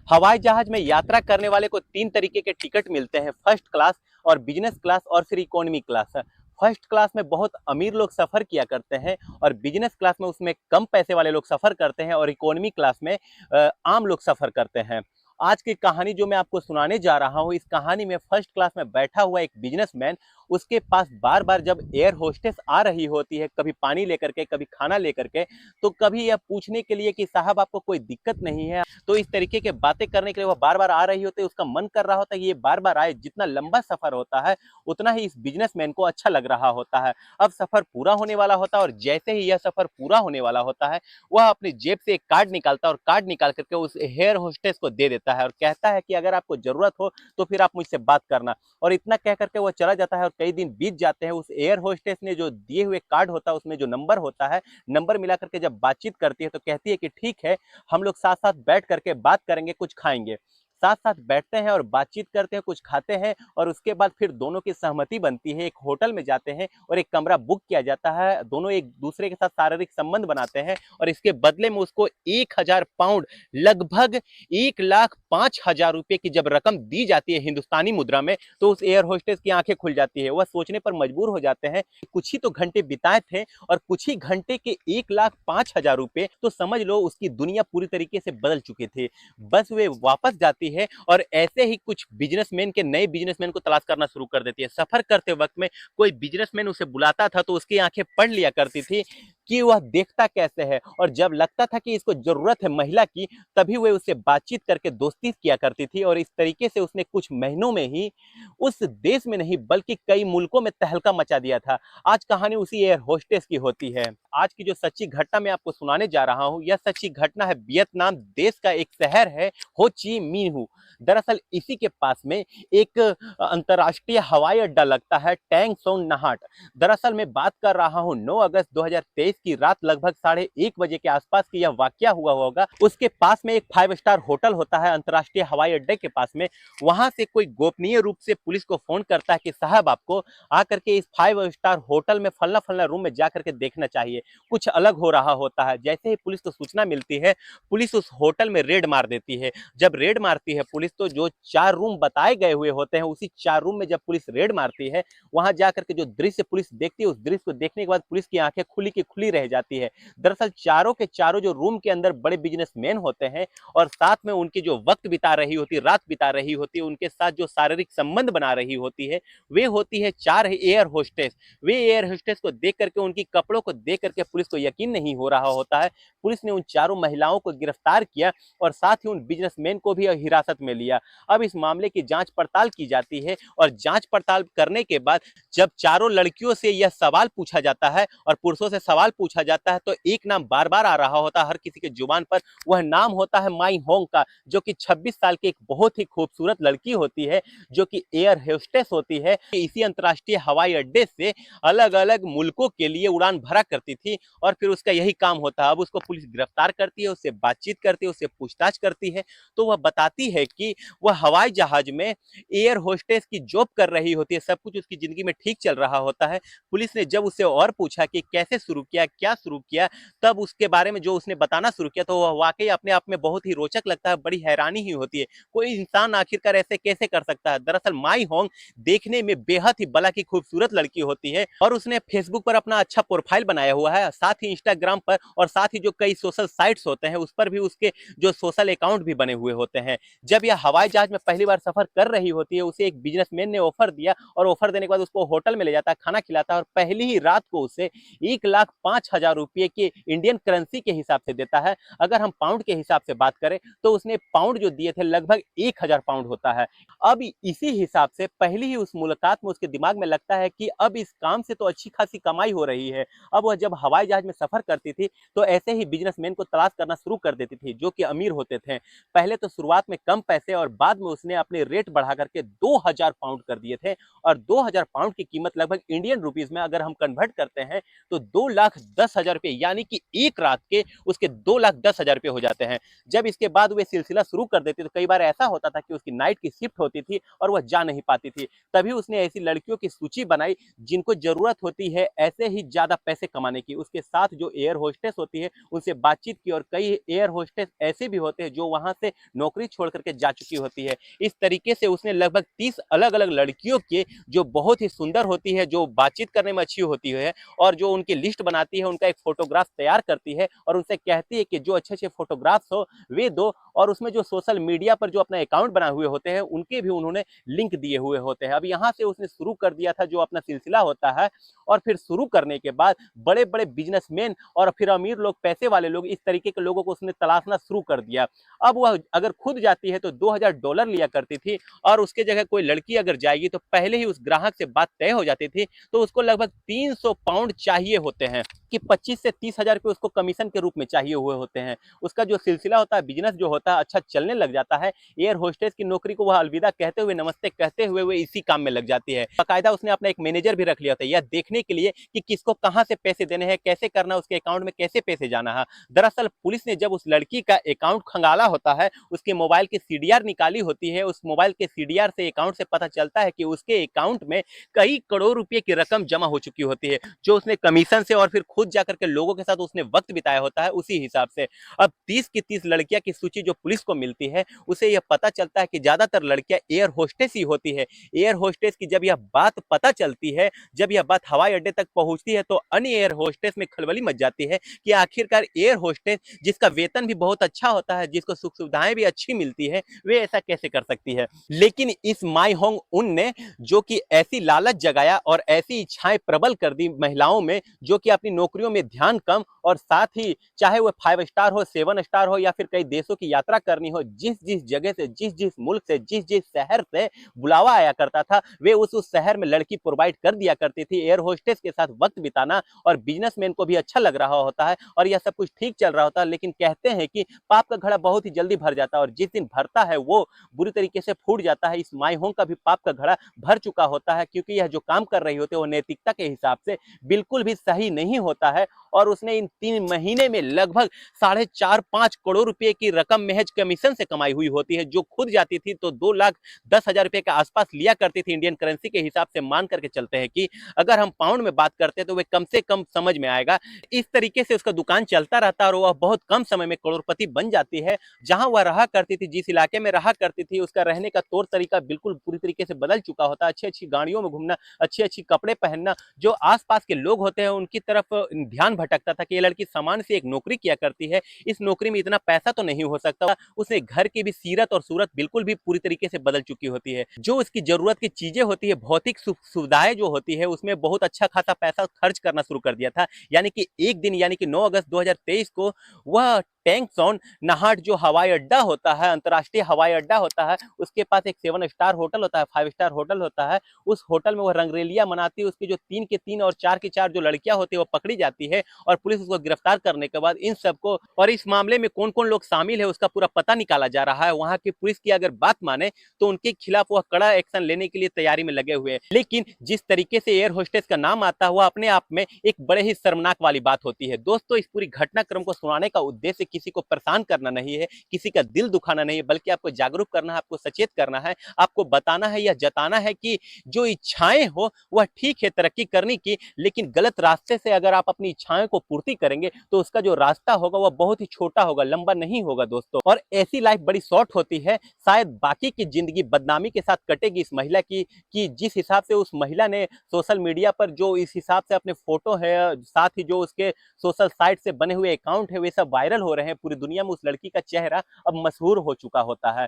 हवाई जहाज में यात्रा करने वाले को तीन तरीके के टिकट मिलते हैं, फर्स्ट क्लास और बिजनेस क्लास और फिर इकोनॉमी क्लास। फर्स्ट क्लास में बहुत अमीर लोग सफर किया करते हैं और बिजनेस क्लास में उसमें कम पैसे वाले लोग सफर करते हैं और इकोनॉमी क्लास में आम लोग सफर करते हैं। आज की कहानी जो मैं आपको सुनाने जा रहा हूं, इस कहानी में फर्स्ट क्लास में बैठा हुआ एक बिजनेसमैन, उसके पास बार बार जब एयर होस्टेस आ रही होती है, कभी पानी लेकर के कभी खाना लेकर के, तो कभी यह पूछने के लिए कि साहब आपको कोई दिक्कत नहीं है, तो इस तरीके के बातें करने के लिए वह बार बार आ रही होती है। उसका मन कर रहा होता है कि ये बार बार आए। जितना लंबा सफर होता है उतना ही इस बिजनेसमैन को अच्छा लग रहा होता है। अब सफर पूरा होने वाला होता है और जैसे ही यह सफर पूरा होने वाला होता है, वह अपनी जेब से एक कार्ड निकालता है और कार्ड निकाल करके उस एयर होस्टेस को दे देता है और कहता है कि अगर आपको जरूरत हो तो फिर आप मुझसे बात करना। और इतना कह करके वह चला जाता है और कई दिन बीत जाते हैं। उस एयर होस्टेस ने जो दिए हुए कार्ड होता है उसमें जो नंबर होता है, नंबर मिला करके जब बातचीत करती है तो कहती है कि ठीक है, हम लोग साथ साथ बैठ करके बात करेंगे, कुछ खाएंगे। साथ साथ बैठते हैं और बातचीत करते हैं, कुछ खाते हैं और उसके बाद फिर दोनों की सहमति बनती है। एक होटल में जाते हैं और एक कमरा बुक किया जाता है। दोनों एक दूसरे के साथ शारीरिक संबंध बनाते हैं और इसके बदले में उसको 1000 पाउंड, लगभग 1,05,000 रुपए की जब रकम दी जाती है हिंदुस्तानी मुद्रा में, तो उस एयर होस्टेस की आंखें खुल जाती है। वह सोचने पर मजबूर हो जाते हैं, कुछ ही तो घंटे बिताए थे और कुछ ही घंटे के 1,05,000 रुपए, तो समझ लो उसकी दुनिया पूरी तरीके से बदल चुकी थी। बस वे वापस जाती है और ऐसे ही कुछ बिजनेसमैन के नए बिजनेसमैन को तलाश करना शुरू कर देती है। सफर करते वक्त में कोई बिजनेसमैन उसे बुलाता था तो उसकी आंखें पढ़ लिया करती थी कि वह देखता कैसे है, और जब लगता था कि इसको जरूरत है महिला की, तभी वे उससे बातचीत करके दोस्ती किया करती थी। और इस तरीके से उसने कुछ महीनों में ही उस देश में नहीं बल्कि कई मुल्कों में तहलका मचा दिया था। आज कहानी उसी एयर होस्टेस की होती है। आज की जो सच्ची घटना मैं आपको सुनाने जा रहा हूं, यह सच्ची घटना है वियतनाम देश का एक शहर है हो ची मिन्ह। दरअसल इसी के पास में एक अंतर्राष्ट्रीय हवाई अड्डा लगता है, टैंग सोंग नहाट। दरअसल मैं बात कर रहा हूं 9 अगस्त 2023 की रात लगभग 1:30 बजे के आसपास की यह वाकया हुआ होगा। उसके पास में एक 5 स्टार होटल होता है अंतर्राष्ट्रीय हवाई अड्डे के पास में। वहां से कोई गोपनीय रूप से पुलिस को फोन करता है कि साहब आपको आकर के इस 5 स्टार होटल में फलना फलना रूम में जाकर के देखना चाहिए, कुछ अलग हो रहा होता है। जैसे ही पुलिस को सूचना मिलती है, पुलिस उस होटल में रेड मार देती है। जब रेड मारती है पुलिस, तो जो 4 रूम बताए गए हुए होते हैं, उसी 4 रूम में जब पुलिस रेड मारती है, वहां जाकर के जो दृश्य पुलिस देखती है, उस दृश्य को देखने के बाद पुलिस की आंखें खुली की खुली रह जाती है। दरअसल चारों के चारों जो रूम के अंदर बड़े बिजनेसमैन होते हैं और साथ में उनकी जो वक्त बिता रही होती, रात बिता रही होती, उनके साथ जो शारीरिक संबंध बना रही होती है, वे होती है 4 एयर होस्टेस। वे एयर होस्टेस को देख करके, उनकी कपड़ों को देख करके पुलिस को यकीन नहीं हो रहा होता है। पुलिस ने उन चारों महिलाओं को गिरफ्तार किया और साथ ही उन बिजनेसमैन को भी हिरासत में लिया। अब इस मामले की जांच पड़ताल की जाती है और जांच पड़ताल करने के बाद जब चारों लड़कियों से यह सवाल पूछा जाता है और पुरुषों से सवाल पूछा जाता है, तो एक नाम बार बार आ रहा होता है हर किसी के जुबान पर। वह नाम होता है माई होंग का, जो कि 26 साल की एक बहुत ही खूबसूरत लड़की होती है, जो कि एयर होस्टेस होती है। इसी अंतर्राष्ट्रीय हवाई अड्डे से अलग अलग मुल्कों के लिए उड़ान भरा करती थी और फिर उसका यही काम होता है। अब उसको पुलिस गिरफ्तार करती है, उससे बातचीत करती है, उससे पूछताछ करती है, तो वह बताती है कि वह हवाई जहाज में एयर होस्टेस की जॉब कर रही होती है। सब कुछ उसकी जिंदगी में ठीक चल रहा होता है। पुलिस ने जब उससे और पूछा कि कैसे शुरू किया, क्या शुरू किया, तब उसके बारे में जो उसने बताना शुरू किया, तो वह वाकई अपने आप में बहुत ही रोचक लगता है। बड़ी हैरानी ही होती है, कोई इंसान आखिरकार ऐसे कैसे कर सकता है। दरअसल माई होंग देखने में बेहद ही बला की खूबसूरत लड़की होती है और उसने फेसबुक पर अपना अच्छा प्रोफाइल बनाया हुआ है, साथ ही इंस्टाग्राम पर और साथ ही जो कई सोशल साइट्स होते हैं उस पर भी उसके जो सोशल अकाउंट भी बने हुए होते हैं। जब यह हवाई जहाज में पहली बार सफर कर रही होती है, उसे एक बिजनेसमैन ने ऑफर दिया और ऑफर देने के बाद उसको होटल में ले जाता है, खाना खिलाता है और पहली ही रात को उसे 1,05,000 रुपये की इंडियन करेंसी के हिसाब से देता है। अगर हम पाउंड के हिसाब से बात करें तो उसने पाउंड जो दिए थे लगभग 1,000 पाउंड होता है। अब इसी हिसाब से पहली ही उस मुलाकात में उसके दिमाग में लगता है कि अब इस काम से तो अच्छी खासी कमाई हो रही है। अब वह जब हवाई जहाज में सफर करती थी तो ऐसे ही बिजनेसमैन को तलाश करना शुरू कर देती थी जो कि अमीर होते थे। पहले तो शुरुआत में कम पैसे और बाद में उसने अपने रेट बढ़ा करके 2,000 पाउंड कर दिए थे और 2,000 पाउंड की कीमत लगभग इंडियन रुपीज में अगर हम कन्वर्ट करते हैं तो 2 2,10,000 रुपए, यानी कि एक रात के उसके 2,10,000 रुपए हो जाते हैं। जब इसके बाद वे सिलसिला शुरू कर देती तो कई बार ऐसा होता था कि उसकी नाइट की शिफ्ट होती थी और वह जा नहीं पाती थी। तभी उसने ऐसी लड़कियों की सूची बनाई जिनको जरूरत होती है ऐसे ही ज्यादा पैसे कमाने की। उसके साथ जो एयर होस्टेस होती है उनसे बातचीत की, और कई एयर होस्टेस ऐसे भी होते हैं जो वहां से नौकरी छोड़ करके जा चुकी होती है। इस तरीके से उसने लगभग 30 अलग अलग लड़कियों के, जो बहुत ही सुंदर होती है, जो बातचीत करने में अच्छी होती है, और जो उनकी लिस्ट बनाती है, उनका एक फोटोग्राफ तैयार करती है और उनसे कहती है कि जो अच्छे अच्छे फोटोग्राफ्स हो वे दो, और उसमें जो सोशल मीडिया पर जो अपना अकाउंट बनाए हुए होते हैं उनके भी उन्होंने लिंक दिए हुए होते हैं। अब यहाँ से उसने शुरू कर दिया था जो अपना सिलसिला होता है, और फिर शुरू करने के बाद बड़े बड़े बिजनेसमैन और फिर अमीर लोग, पैसे वाले लोग, इस तरीके के लोगों को उसने तलाशना शुरू कर दिया। अब वह अगर खुद जाती है तो $2,000 लिया करती थी, और उसके जगह कोई लड़की अगर जाएगी तो पहले ही उस ग्राहक से बात तय हो जाती थी, तो उसको लगभग 300 पाउंड चाहिए होते हैं कि 25 से 30,000 रुपए उसको कमीशन के रूप में चाहिए हुए होते हैं। उसका जो सिलसिला होता है, बिजनेस जो होता है, अच्छा चलने लग जाता है। एयर होस्टेस की नौकरी को वह अलविदा कहते हुए, नमस्ते कहते हुए वो इसी काम में लग जाती है। बाकायदा उसने अपना एक मैनेजर भी रख लिया था यह देखने के लिए कि किसको कहां से पैसे देने हैं, कैसे करना, उसके अकाउंट में कैसे पैसे जाना है। दरअसल पुलिस ने जब उस लड़की का अकाउंट खंगाला होता है, उसके मोबाइल की सीडीआर निकाली होती है, उस मोबाइल के सीडीआर से, अकाउंट से पता चलता है कि उसके अकाउंट में कई करोड़ रुपए की रकम जमा हो चुकी होती है, जो उसने कमीशन से और फिर खुद जाकर के लोगों के साथ उसने वक्त बिताया होता है उसी हिसाब से। अब 30 की 30 लड़कियां की सूची जो पुलिस को मिलती है, उसे यह पता चलता है कि ज्यादातर लड़कियां एयर होस्टेस ही होती है। एयर होस्टेस की जब यह बात पता चलती है, जब यह बात हवाई अड्डे तक पहुंचती है, तो अन्य एयर होस्टेस में खलबली मच जाती है कि आखिरकार एयर होस्टेस, जिसका वेतन भी बहुत अच्छा होता है, जिसको सुख सुविधाएं भी अच्छी मिलती है, वे ऐसा कैसे कर सकती है। लेकिन इस माई होंग उन ने, जो कि ऐसी लालच जगाया और ऐसी इच्छाएं प्रबल कर दी महिलाओं में, जो कि अपनी नौकरियों में ध्यान कम, और साथ ही चाहे वो 5 स्टार हो, 7 स्टार हो, या फिर कई देशों की यात्रा करनी हो, जिस जिस जगह से, जिस जिस मुल्क से, जिस जिस शहर से बुलावा आया करता था, वे उस शहर में लड़की प्रोवाइड कर दिया करती थी। एयर होस्टेस के साथ वक्त बिताना, और बिजनेसमैन को भी अच्छा लग रहा होता है और यह सब कुछ ठीक चल रहा होता है। लेकिन कहते हैं कि पाप का घड़ा बहुत ही जल्दी भर जाता है, और जिस दिन भरता है वो बुरी तरीके से फूट जाता है। इस माई होंग का भी पाप का घड़ा भर चुका होता है, क्योंकि यह जो काम कर रही होती है वो नैतिकता के हिसाब से बिल्कुल भी सही नहीं होता है। और उसने इन 3 महीने में लगभग 4.5-5 करोड़ रुपए की रकम महज कमीशन से कमाई हुई होती है, जो खुद जाती थी तो 2,10,000 रुपए के आसपास लिया करती थी। इंडियन करेंसी के हिसाब से मान करके चलते हैं कि अगर हम पाउंड में बात करते हैं तो वे कम से कम समझ में आएगा। इस तरीके से उसका दुकान चलता रहता है और वह बहुत कम समय में करोड़पति बन जाती है। जहां वह रहा करती थी, जिस इलाके में रहा करती थी, उसका रहने का तौर तरीका बिल्कुल पूरी तरीके से बदल चुका होता है। अच्छी अच्छी गाड़ियों में घूमना, अच्छे अच्छे कपड़े पहनना, जो आसपास के लोग होते हैं उनकी तरफ ध्यान भटकता था कि ये लड़की सामान्य से एक नौकरी किया करती है, इस नौकरी में इतना पैसा तो नहीं हो सकता। उसने घर की भी सीरत और सूरत बिल्कुल भी पूरी तरीके से बदल चुकी होती है। जो उसकी जरूरत की चीजें होती है, भौतिक सुविधाएं जो होती है, उसमें बहुत अच्छा खासा पैसा खर्च करना शुरू कर दिया था। यानी कि एक दिन, यानी कि 9 अगस्त 2023 को वह टैंगसोन नाहट जो हवाई अड्डा होता है, अंतर्राष्ट्रीय हवाई अड्डा होता है, उसके पास एक 7 स्टार होटल होता है, 5 स्टार होटल होता है। उस होटल में वह रंगरेलिया मनाती है। उसकी जो 3 की 3 और 4 की 4 जो लड़कियां होती है वो पकड़ी जाती है, और पुलिस उसको गिरफ्तार करने के बाद इन सबको, और इस मामले में कौन कौन लोग शामिल है उसका पूरा पता निकाला जा रहा है। वहां की पुलिस की अगर बात माने तो उनके खिलाफ वह कड़ा एक्शन लेने के लिए तैयारी में लगे हुए हैं। लेकिन जिस तरीके से एयर होस्टेस का नाम आता है वह अपने आप में एक बड़े ही शर्मनाक वाली बात होती है। दोस्तों, इस पूरी घटनाक्रम को सुनाने का उद्देश्य किसी को परेशान करना नहीं है, किसी का दिल दुखाना नहीं है, बल्कि आपको जागरूक करना है, आपको सचेत करना है, आपको बताना है या जताना है कि जो इच्छाएं हो वह ठीक है तरक्की करने की, लेकिन गलत रास्ते से अगर आप अपनी इच्छाएं को पूर्ति करेंगे तो उसका जो रास्ता होगा वह बहुत ही छोटा होगा, लंबा नहीं होगा दोस्तों। और ऐसी लाइफ बड़ी शॉर्ट होती है। शायद बाकी की जिंदगी बदनामी के साथ कटेगी इस महिला की, कि जिस हिसाब से उस महिला ने सोशल मीडिया पर जो इस हिसाब से अपने फोटो है, साथ ही जो उसके सोशल साइट से बने हुए अकाउंट है, वे सब वायरल हो रहे हैं। पूरी दुनिया में उस लड़की का चेहरा अब मशहूर हो चुका होता है।